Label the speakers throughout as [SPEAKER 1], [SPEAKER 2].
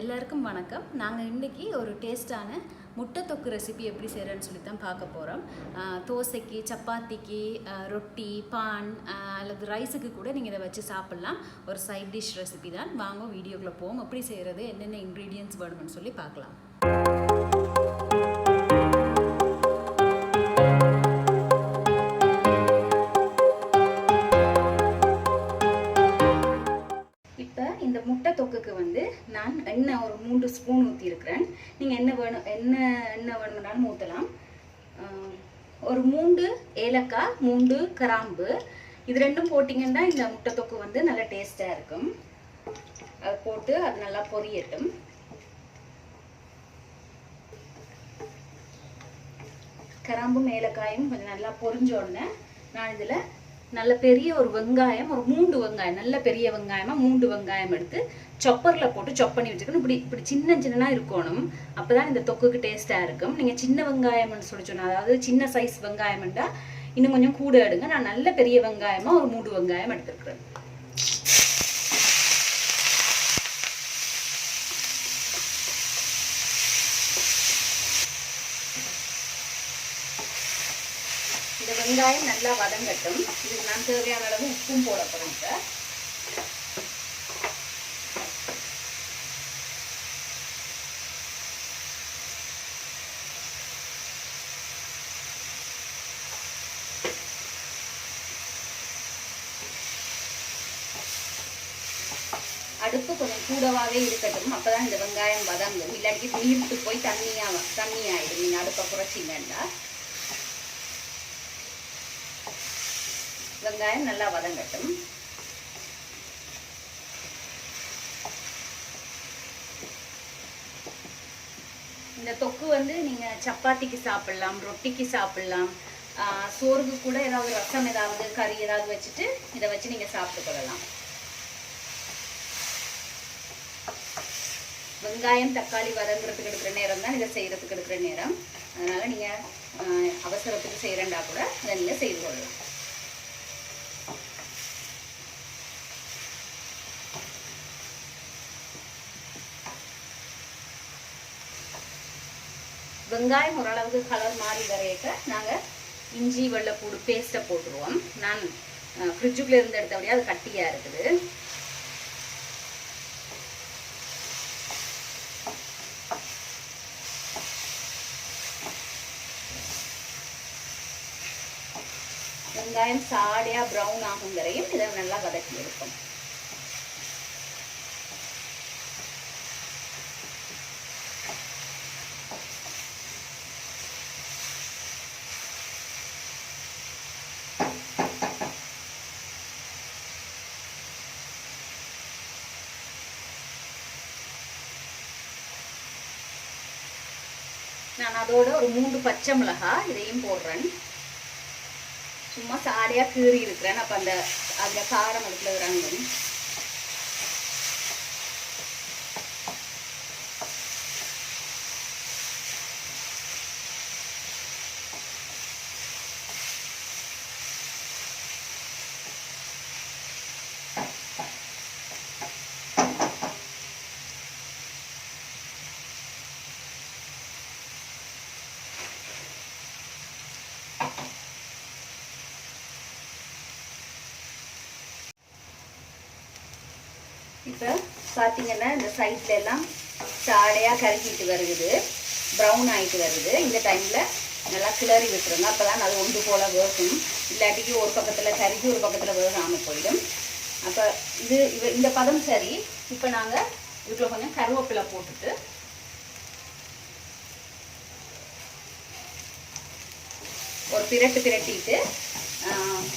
[SPEAKER 1] எல்லாருக்கும் வணக்கம். நாங்கள் இன்றைக்கி ஒரு டேஸ்டான முட்டை தொக்கு ரெசிபி எப்படி செய்கிறேன்னு சொல்லி தான் பார்க்க போகிறோம். தோசைக்கு, சப்பாத்திக்கு, ரொட்டி, பான் அல்லது ரைஸுக்கு கூட நீங்கள் இதை வச்சு சாப்பிட்லாம். ஒரு சைட் டிஷ் ரெசிபி தான். வாங்க வீடியோக்குள்ளே போவோம். எப்படி செய்கிறது, என்னென்ன இன்க்ரீடியன்ட்ஸ் வேணும்னு சொல்லி பார்க்கலாம். இந்த முட்டை தொக்குக்கு வந்து நான் எண்ணெய் ஒரு 3 ஸ்பூன் ஊற்றிருக்கிறேன். நீங்கள் எண்ணெய் வேணும்னாலும் ஊற்றலாம். ஒரு 3 ஏலக்காய், 3 கிராம்பு, இது ரெண்டும் போட்டிங்கன்னா இந்த முட்டை தொக்கு வந்து நல்ல டேஸ்ட்டாக இருக்கும். அது போட்டு அது நல்லா பொரியட்டும். கிராம்பும் ஏலக்காயும் கொஞ்சம் நல்லா பொரிஞ்ச உடனே நான் இதில் நல்ல பெரிய ஒரு வெங்காயம், ஒரு 3 வெங்காயம், நல்ல பெரிய வெங்காயமாக 3 வெங்காயம் எடுத்து சொப்பரில் போட்டு சொப் பண்ணி வச்சுக்கணும். இப்படி சின்ன சின்னதாக இருக்கணும். அப்போ தான் இந்த தொக்குக்கு டேஸ்ட்டாக இருக்கும். நீங்கள் சின்ன வெங்காயம்னு சொல்லி சொன்னால், அதாவது சின்ன சைஸ் வெங்காயம்ண்டா இன்னும் கொஞ்சம் கூட எடுங்க. நான் நல்ல பெரிய வெங்காயமாக ஒரு 3 வெங்காயம் எடுத்துருக்குறேன். இந்த வெங்காயம் நல்லா வதங்கட்டும். இதுக்கு நான் தேவையான அளவு உப்பும் போட போகிறேன். அடுப்பு கொஞ்சம் கூடவாகவே இருக்கட்டும். அப்போ தான் இந்த வெங்காயம் வதங்கும். இல்லாட்டி நீர்த்து போய் தண்ணி ஆகிடும். நீங்கள் அடுப்பை குறைச்சிங்கன்னா வெங்காயம் நல்லா வதங்கட்டும். இந்த தொக்கு வந்து நீங்கள் சப்பாத்திக்கு சாப்பிட்லாம், ரொட்டிக்கு சாப்பிட்லாம், சோறுக்கு கூட ஏதாவது ரசம், ஏதாவது கறி ஏதாவது வச்சுட்டு இதை வச்சு நீங்கள் சாப்பிட்டு கொள்ளலாம். வெங்காயம் தக்காளி வதங்குறதுக்கு எடுக்கிற நேரம் தான் இதை செய்கிறதுக்கு எடுக்கிற நேரம். அதனால் நீங்கள் அவசரத்துக்கு செய்கிறண்டா கூட இதை நீங்கள் செய்து கொள்ளலாம். வெங்காயம் ஓரளவுக்கு கலர் மாறி வரையக்க நாங்கள் இஞ்சி வெள்ளைப்பூடு பேஸ்ட்டை போட்டுருவோம். நான் ஃப்ரிட்ஜுக்குள்ளே இருந்து எடுத்தபடியே அது கட்டியாக இருக்குது. வெங்காயம் சாடியாக ப்ரௌன் ஆகும் வரையும் இதை நல்லா வதக்கி எடுக்கும். நான் அதோட ஒரு 3 பச்சை மிளகாய் இதையும் போடுறேன். சும்மா சாடையாக கீறி இருக்கிறேன். அப்போ அதில் காரம் அதுக்குள்ள இறங்கும். இப்போ பார்த்தீங்கன்னா இந்த சைட்ல எல்லாம் சாடையாக கருகிட்டு வருது, ப்ரௌன் ஆகிட்டு வருது. இந்த டைமில் நல்லா கிளறி விட்டுருங்க. அப்போ தான் அது ஒன்று போல் வேகும். இல்லாட்டிக்கு ஒரு பக்கத்தில் கருகி ஒரு பக்கத்தில் வேகாமல் போயிடும். அப்போ இந்த பதம் சரி. இப்போ நாங்கள் இதுக்குள்ள கொஞ்சம் கருவேப்பிலை போட்டுட்டு ஒரு பிரட்டிட்டு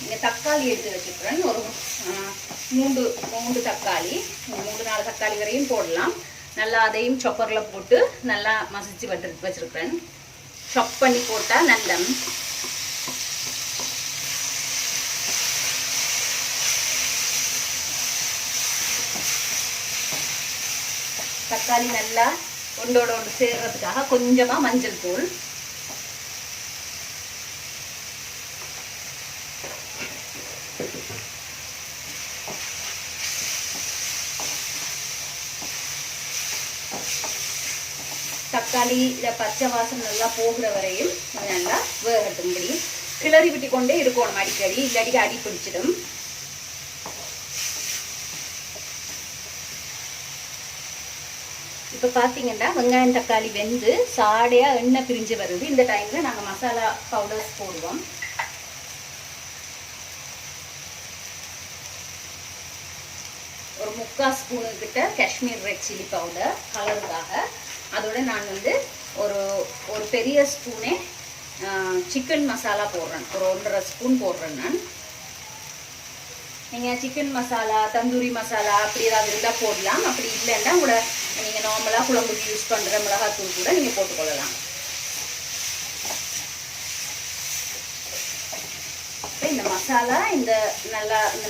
[SPEAKER 1] இங்கே தக்காளி எடுத்து வச்சுக்கிறேன். ஒரு 3 தக்காளி, 3-4 தக்காளி வரையும் போடலாம். நல்லா அதையும் சொப்பரில் போட்டு நல்லா மசிச்சு வச்சுருக்கிறேன். சொப் பண்ணி போட்டால் நல்ல தக்காளி நல்லா ஒன்றோட ஒன்று சேர்றதுக்காக கொஞ்சமாக மஞ்சள் தூள், தக்காளி பச்சை வாசம் நல்லா போகிற வரையும் நல்லா வேகட்டும்படி கிளறி விட்டு கொண்டே இருக்கணும் அடிக்கடி, இல்லாடி அடி பிடிச்சிடும். இப்போ பார்த்தீங்கன்னா வெங்காயம் தக்காளி வெந்து சாடையாக எண்ணெய் பிரிஞ்சு வருது. இந்த டைமில் நாங்கள் மசாலா பவுடர்ஸ் போடுவோம். ஒரு 3/4 ஸ்பூனு கிட்ட காஷ்மீர் ரெட் சில்லி பவுடர் கலருக்காக. அதோட நான் வந்து ஒரு பெரிய ஸ்பூனே சிக்கன் மசாலா போடுறேன், ஒரு 1.5 ஸ்பூன் போடுறேன் நான். நீங்கள் சிக்கன் மசாலா தந்தூரி மசாலா அப்படி ஏதாவது இருந்தால் போடலாம். அப்படி இல்லைன்னா கூட நீங்கள் நார்மலாக குழம்புக்கு யூஸ் பண்ணுற மிளகாத்தூள் கூட நீங்கள் போட்டுக்கொள்ளலாம். இந்த மசாலா இந்த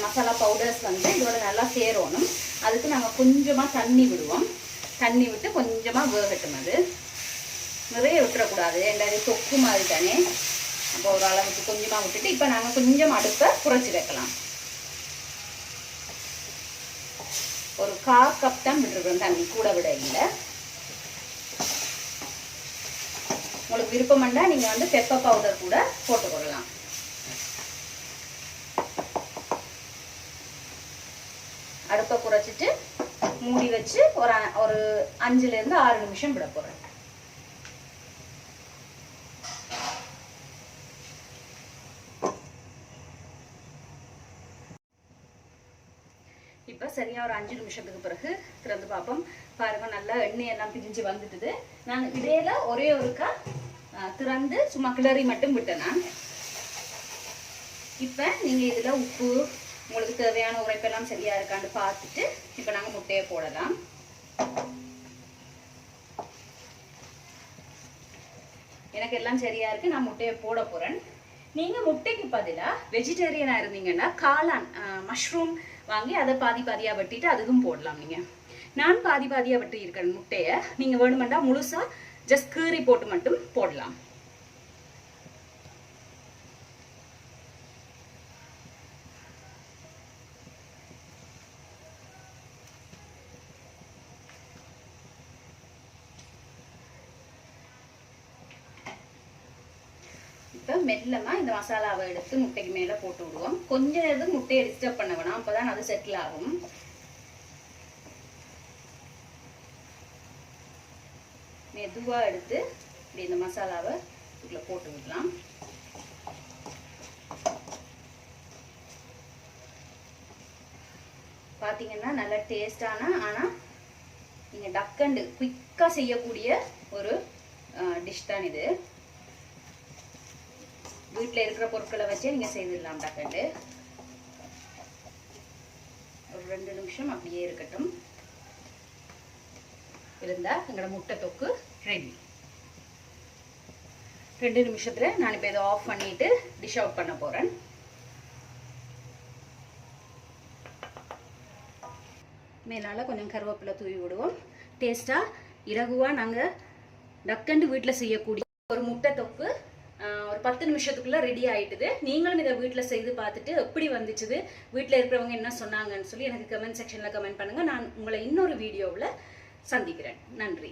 [SPEAKER 1] மசாலா பவுடர்ஸ் வந்து இதோட நல்லா சேரணும். அதுக்கு நாங்கள் கொஞ்சமாக தண்ணி விடுவோம். தண்ணி விட்டு கொஞ்சமாக வேகட்டும். அது நிறைய விட்டுறக்கூடாது, எல்லாரும் தொக்கு மாதிரி தானே. அப்போ ஒரு அளவுக்கு கொஞ்சமாக விட்டுட்டு இப்போ நாங்கள் கொஞ்சம் அடுப்பை குறைச்சி வைக்கலாம். ஒரு 1/4 கப் தான் விட்டுருக்கோம் தண்ணி, கூட விட இல்லை. உங்களுக்கு விருப்பம்ண்டா நீங்கள் வந்து பெப்பர் பவுடர் கூட போட்டுக்கொள்ளலாம். அடுப்பை குறைச்சிட்டு மூடி வச்சு ஒரு 5லேருந்து 6 நிமிஷம் விட போகிறேன். இப்போ சரியாக ஒரு 5 நிமிஷத்துக்கு பிறகு திறந்து பார்ப்போம். பாருங்க, நல்லா எண்ணெயெல்லாம் பிரிஞ்சு வந்துட்டுது. நான் இடையில ஒரே ஒருக்கா திறந்து சும்மா கிளறி மட்டும் விட்டேன் நான். இப்போ நீங்கள் இதில் உப்பு உங்களுக்கு தேவையான உரைப்பெல்லாம் சரியா இருக்கான்னு பார்த்துட்டு இப்போ நாங்கள் முட்டையை போடலாம். எனக்கு எல்லாம் சரியா இருக்கு, நான் முட்டையை போட போறேன். நீங்க முட்டைக்கு பதிலா வெஜிடேரியனா இருந்தீங்கன்னா காளான் மஷ்ரூம் வாங்கி அதை பாதி பாதியா வெட்டிட்டு அதுக்கும் போடலாம். நீங்க நான் பாதி பாதியா வெட்டி இருக்கேன் முட்டையை. நீங்க வேணுமெண்டா முழுசா ஜஸ்ட் கீறி போட்டு மட்டும் போடலாம். இப்போ மெல்லமா இந்த மசாலாவை எடுத்து முட்டைக்கு மேல போட்டு விடுவோம். கொஞ்ச நேரம் முட்டையை டிஸ்டர்ப் பண்ண வேணாம், அப்பதான் அது செட்டில் ஆகும். மெதுவா எடுத்து இப்படி இந்த மசாலாவை இதுல போட்டு விடலாம். பாத்தீங்கன்னா நல்ல டேஸ்டான, ஆனா நீங்க டக்கண்டு குயிக்கா செய்யக்கூடிய ஒரு டிஷ் தான் இது. வீட்டில் இருக்கிற பொருட்களை வச்சே நீங்கள் செய்திடலாம் டக்கண்டு. ஒரு 2 நிமிஷம் அப்படியே இருக்கட்டும். இருந்தால் எங்களோட முட்டை தொக்கு ரெடி. 2 நிமிஷத்தில் நான் இப்போ இதை ஆஃப் பண்ணிட்டு டிஷ் அவுட் பண்ண போகிறேன். மேலால் கொஞ்சம் கருவேப்பிலை தூவி விடுவோம். டேஸ்ட்டாக இலகுவாக நாங்கள் டக்கண்டு வீட்டில் செய்யக்கூடிய ஒரு முட்டை தொக்கு ஒரு 10 நிமிஷத்துக்குள்ள ரெடி ஆயிட்டுது. நீங்களும் இதை வீட்டில் செய்து பார்த்துட்டு எப்படி வந்துச்சுது, வீட்டில் இருக்கிறவங்க என்ன சொன்னாங்கன்னு சொல்லி எனக்கு கமெண்ட் செக்ஷனில் கமெண்ட் பண்ணுங்கள். நான் உங்களை இன்னொரு வீடியோவில் சந்திக்கிறேன். நன்றி.